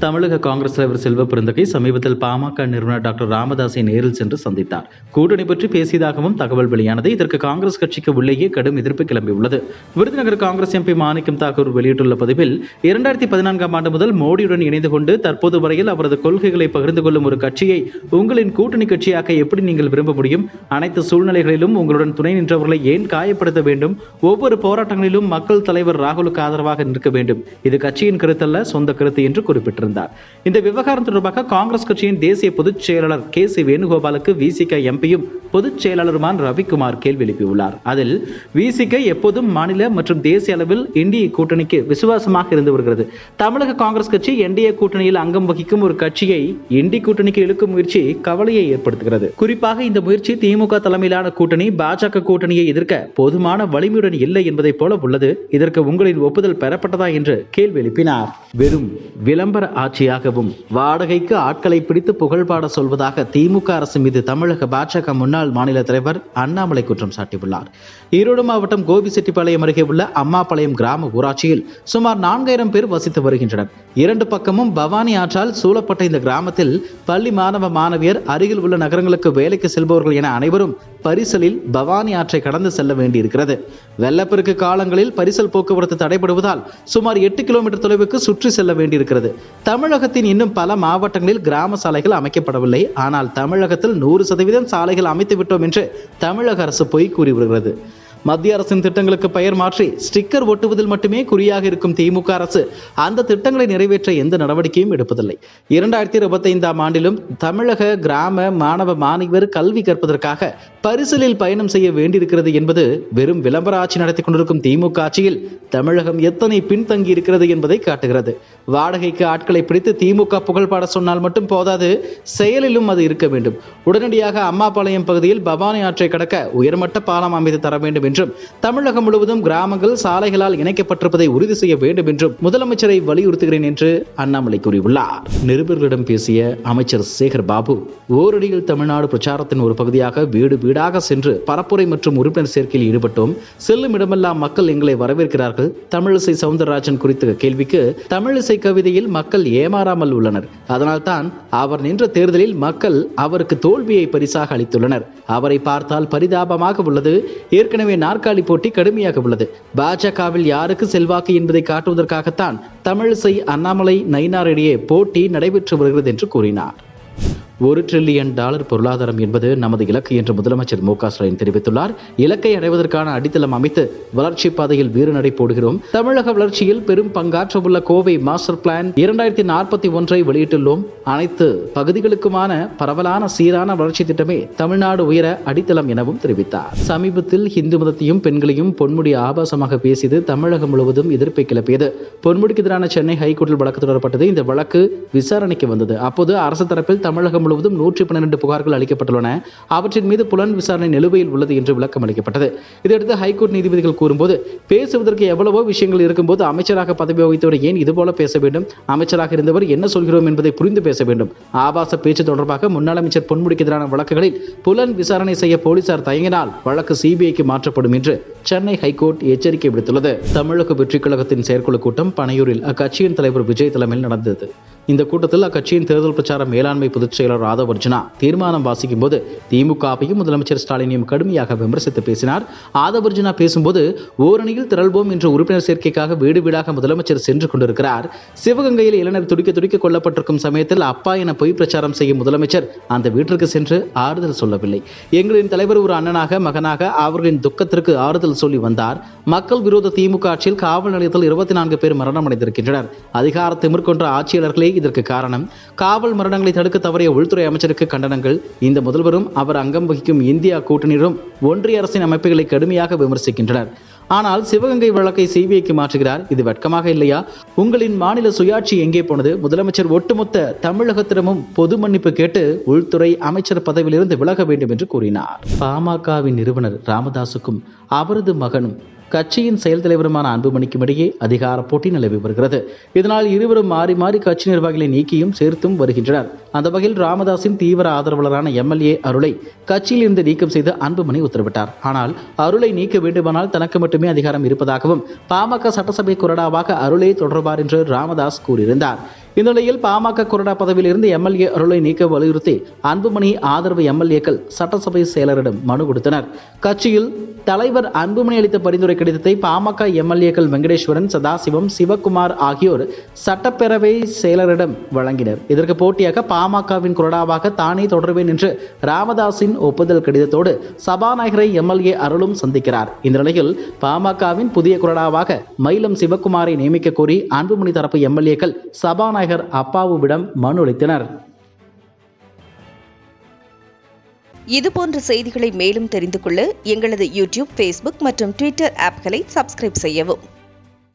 தமிழக காங்கிரஸ் தலைவர் செல்வ பெருந்தகை சமீபத்தில் பாமக நிறுவனர் டாக்டர் ராமதாஸை நேரில் சென்று சந்தித்தார். கூட்டணி பற்றி பேசியதாகவும் தகவல் வெளியானது. இதற்கு காங்கிரஸ் கட்சிக்கு உள்ளேயே கடும் எதிர்ப்பு கிளம்பியுள்ளது. விருதுநகர் காங்கிரஸ் எம்பி மாணிக்கம் தாக்கூர் வெளியிட்டுள்ள பதிவில் 2014ஆம் ஆண்டு முதல் மோடியுடன் இணைந்து கொண்டு தற்போது வரையில் அவரது கொள்கைகளை பகிர்ந்து கொள்ளும் ஒரு கட்சியை உங்களின் கூட்டணி கட்சியாக்க எப்படி நீங்கள் விரும்ப முடியும்? அனைத்து சூழ்நிலைகளிலும் உங்களுடன் துணை நின்றவர்களை ஏன் காயப்படுத்த வேண்டும்? ஒவ்வொரு போராட்டங்களிலும் மக்கள் தலைவர் ராகுலுக்கு ஆதரவாக நிற்க வேண்டும். இது கட்சியின் கருத்தல்ல, சொந்த கருத்து என்று குறிப்பிட்டிருந்தார். இந்த விவகாரம் தொடர்பாக காங்கிரஸ் கட்சியின் தேசிய பொதுச் செயலாளர் கே.சி. வேணுகோபாலுக்கு விசிக எம்பியும் பொதுச் செயலாளருமான ரவிக்குமார் கேள்வி எழுப்பியுள்ளார். அதில் விசிக எப்போதும் மாநில மற்றும் தேசிய அளவில் என்டிஏ கூட்டணிக்கு விசுவாசமாக இருந்து வருகிறது. தமிழக காங்கிரஸ் கட்சி என்டிஏ கூட்டணியில் அங்கம் வகிக்கும் ஒரு கட்சியை இண்டி கூட்டணிக்கு இழுக்கும் முயற்சி கவலையை ஏற்படுத்துகிறது. குறிப்பாக இந்த முயற்சி திமுக தலைமையிலான கூட்டணி பாஜக கூட்டணியை எதிர்க்க போதுமான வலிமையுடன் இல்லை என்பதை போல உள்ளது. இதற்கு உங்களின் ஒப்புதல் பெறப்பட்டதா என்று கேள்வி எழுப்பினார். வெறும் விளம்பர ஆட்சியாகவும் வாடகைக்கு ஆட்களை பிடித்து புகழ்பாட சொல்வதாக திமுக அரசு மீது தமிழக பாஜக முன்னாள் மாநில தலைவர் அண்ணாமலை குற்றம் சாட்டியுள்ளார். ஈரோடு மாவட்டம் கோபிசெட்டிப்பாளையம் அருகே உள்ள அம்மாபாளையம் கிராம ஊராட்சியில் சுமார் 4000 பேர் வசித்து வருகின்றனர். இரண்டு பக்கமும் பவானி ஆற்றால் சூழப்பட்ட இந்த கிராமத்தில் பள்ளி மாணவ மாணவியர், அருகில் உள்ள நகரங்களுக்கு வேலைக்கு செல்பவர்கள் என அனைவரும் பரிசலில் பவானி ஆற்றை கடந்து செல்ல வேண்டியிருக்கிறது. வெள்ளப்பெருக்கு காலங்களில் பரிசல் போக்குவரத்து தடைபடுவதால் சுமார் 8 கிலோமீட்டர் தொலைவுக்கு சுற்றி செல்ல வேண்டியிருக்கிறது. தமிழகத்தின் இன்னும் பல மாவட்டங்களில் கிராம சாலைகள் அமைக்கப்படவில்லை. ஆனால் தமிழகத்தில் 100% சாலைகள் அமைத்து விட்டோம் என்று தமிழக அரசு பொய் கூறி வருகிறது. மத்திய அரசின் திட்டங்களுக்கு பெயர் மாற்றி ஸ்டிக்கர் ஒட்டுவதில் மட்டுமே குறியாக இருக்கும் திமுக அரசு அந்த திட்டங்களை நிறைவேற்ற எந்த நடவடிக்கையும் எடுப்பதில்லை. 2025ஆம் ஆண்டிலும் தமிழக கிராம மாணவ மாணவியர் கல்வி கற்பதற்காக பரிசலில் பயணம் செய்ய வேண்டியிருக்கிறது என்பது வெறும் விளம்பர ஆட்சி நடத்தி கொண்டிருக்கும் திமுக ஆட்சியில் தமிழகம் எத்தனை பின்தங்கி இருக்கிறது என்பதை காட்டுகிறது. வாடகைக்கு ஆட்களை பிடித்து திமுக புகழ்பாட சொன்னால் மட்டும் போதாது, செயலிலும் அது இருக்க வேண்டும். உடனடியாக அம்மாபாளையம் பகுதியில் பவானி ஆற்றை கடக்க உயர்மட்ட பாலம் அமைத்து தர வேண்டும் என்றும், தமிழகம் முழுவதும் கிராமங்கள் சாலைகளால் இணைக்கப்பட்டிருப்பதை உறுதி செய்ய வேண்டும் என்றும் முதலமைச்சரை வலியுறுத்துகிறேன் என்று அண்ணாமலை கூறியுள்ளார். நிருபர்களிடம் பேசிய அமைச்சர் சேகர் பாபு, ஓரடியில் தமிழ்நாடு பிரச்சாரத்தின் ஒரு பகுதியாக வீடு வீடாக சென்று பரப்புரை மற்றும் உறுப்பினர் சேர்க்கையில் ஈடுபட்டோம். செல்லும் இடமெல்லாம் மக்கள் எங்களை வரவேற்கிறார்கள். தமிழிசை சவுந்தரராஜன் குறித்த கேள்விக்கு, தமிழிசை கவிதையில் மக்கள் ஏமாறாமல் உள்ளனர். அதனால்தான் அவர் நின்ற தேர்தலில் மக்கள் அவருக்கு தோல்வியை பரிசாக அளித்துள்ளனர். அவரை பார்த்தால் பரிதாபமாக உள்ளது. ஏற்கனவே நாற்காலி போட்டி கடுமையாக உள்ளது. பாஜகவில் யாருக்கு செல்வாக்கு என்பதை காட்டுவதற்காகத்தான் தமிழிசை அண்ணாமலை நயினார் இடையே போட்டி நடைபெற்று வருகிறது என்று கூறினார். $1 டிரில்லியன் பொருளாதாரம் என்பது நமது இலக்கு என்று முதலமைச்சர் மு.க. ஸ்டாலின் தெரிவித்துள்ளார். இலக்கை அடைவதற்கான அடித்தளம் அமைத்து வளர்ச்சி பாதையில் வீறுநடை போடுகிறோம். தமிழக வளர்ச்சியில் பெரும் பங்காற்ற உள்ள கோவை மாஸ்டர் பிளான் 2041 வெளியிட்டுள்ளோம். அனைத்து பகுதிகளுக்குமான பரவலான சீரான வளர்ச்சி திட்டமே தமிழ்நாடு உயர அடித்தளம் எனவும் தெரிவித்தார். சமீபத்தில் இந்து மதத்தையும் பெண்களையும் பொன்முடி ஆபாசமாக பேசியது தமிழகம் முழுவதும் எதிர்ப்பை கிளப்பியது. பொன்முடிக்கு எதிரான சென்னை ஹைகோர்ட்டில் வழக்கு தொடரப்பட்டது. இந்த வழக்கு விசாரணைக்கு வந்தது. அப்போது அரசு தரப்பில் தமிழகம் முழுவதும் 112 புகார்கள் அளிக்கப்பட்டுள்ளன. அவற்றின் மீது புலன் விசாரணை நிலுவையில் உள்ளது என்று விளக்கம் அளிக்கப்பட்டது. இதையடுத்து ஹைகோர்ட் நீதிபதிகள் கூறும்போது, பேசுவதற்கு எவ்வளவோ விஷயங்கள் இருக்கும்போது அமைச்சராக பதவி வகித்தவர் ஏன் இதுபோல பேச வேண்டும்? அமைச்சராக இருந்தவர் என்ன சொல்கிறோம் என்பதை புரிந்து பேச வேண்டும். ஆபாச பேச்சு தொடர்பாக முன்னாள் அமைச்சர் பொன்முடிக்கு எதிரான வழக்குகளில் புலன் விசாரணை செய்ய போலீசார் தயங்கினால் வழக்கு சிபிஐக்கு மாற்றப்படும் என்று சென்னை ஹைகோர்ட் எச்சரிக்கை விடுத்துள்ளது. தமிழக வெற்றிக் கழகத்தின் செயற்குழு கூட்டம் பனையூரில் அக்கட்சியின் தலைவர் விஜய் தலைமையில் நடந்தது. இந்த கூட்டத்தில் அக்கட்சியின் தேர்தல் பிரச்சார மேலாண்மை பொதுச் செயலர் ஆதவர்ஜுனா தீர்மானம் வாசிக்கும் போது திமுகவையும் முதலமைச்சர் ஸ்டாலினையும் கடுமையாக விமர்சித்து பேசினார். ஆதவர்ஜுனா பேசும்போது, ஓரணியில் திரள்வோம் என்ற உறுப்பினர் சேர்க்கைக்காக வீடு வீடாக முதலமைச்சர் சென்று கொண்டிருக்கிறார். சிவகங்கையில் இளைஞர் துடிக்க கொல்லப்பட்டிருக்கும் சமயத்தில் அப்பா என பொய் பிரச்சாரம் செய்யும் முதலமைச்சர் அந்த வீட்டிற்கு சென்று ஆறுதல் சொல்லவில்லை. எங்களின் தலைவர் ஒரு அண்ணனாக மகனாக அவர்களின் துக்கத்திற்கு ஆறுதல் சொல்லி வந்தார். மக்கள் விரோத திமுக ஆட்சியில் காவல் நிலையத்தில் 24 பேர் மரணம் அடைந்திருக்கின்றனர். அதிகார திமிர் கொன்ற ஆட்சியாளர்களே இதற்கு காரணம். காவல் மரணங்களை தடுக்க தவறிய உள்துறை அமைச்சருக்கு கண்டனங்கள். இந்த முதல்வரும் அவர் அங்கம் வகிக்கும் இந்தியா கூட்டணியினரும் ஒன்றிய அரசின் அமைப்புகளை கடுமையாக விமர்சிக்கின்றனர். ஆனால் சிவகங்கை வழக்கை சிபிஐக்கு மாற்றுகிறார். இது வெட்கமாக இல்லையா? உங்களின் மாநில சுயாட்சி எங்கே போனது? முதலமைச்சர் ஒட்டுமொத்த தமிழகத்திடமும் பொது மன்னிப்பு கேட்டு உள்துறை அமைச்சர் பதவியிலிருந்து விலக வேண்டும் என்று கூறினார். பாமகவின் நிறுவனர் ராமதாசுக்கும் அவரது மகனும் கட்சியின் செயல் தலைவருமான அன்புமணிக்கும் இடையே அதிகார போட்டி நிலவி வருகிறது. இதனால் இருவரும் மாறி மாறி கட்சி நிர்வாகிகளை நீக்கியும் சேர்த்தும் வருகின்றனர். அந்த வகையில் ராமதாஸின் தீவிர ஆதரவாளரான எம்எல்ஏ அருளை கட்சியில் இருந்து நீக்கம் செய்து அன்புமணி உத்தரவிட்டார். ஆனால் அருளை நீக்க வேண்டுமானால் தனக்கு மட்டுமே அதிகாரம் இருப்பதாகவும் பாமக சட்டசபை கொறடாவாக அருளை தொடர்வார் என்று ராமதாஸ் கூறியிருந்தார். இந்த நிலையில் பாமக கொறடா பதவியில் இருந்து எம்எல்ஏ அருளை நீக்க வலியுறுத்தி அன்புமணி ஆதரவு எம்எல்ஏக்கள் சட்டசபை செயலரிடம் மனு கொடுத்தனர். கட்சியில் தலைவர் அன்புமணி அளித்த பரிந்துரை கடிதத்தை பாமக எம்எல்ஏக்கள் வெங்கடேஸ்வரன், சதாசிவம், சிவக்குமார் ஆகியோர் சட்டப்பேரவை செயலரிடம் வழங்கினர். இதற்கு போட்டியாக பாமகவின் கொறடாவாக தானே தொடர்வேன் என்று ராமதாசின் ஒப்புதல் கடிதத்தோடு சபாநாயகரை எம்எல்ஏ அருளும் சந்திக்கிறார். இந்த நிலையில் பாமகவின் புதிய கொறடாவாக மயிலம் சிவக்குமாரை நியமிக்க கோரி அன்புமணி தரப்பு எம்எல்ஏக்கள் சபாநாயகர் அப்பாவுவிடம் மனு அளித்தனர். இதுபோன்ற செய்திகளை மேலும் தெரிந்து கொள்ள எங்களது யூடியூப், ஃபேஸ்புக் மற்றும் ட்விட்டர் ஆப்களை சப்ஸ்கிரைப் செய்யவும்.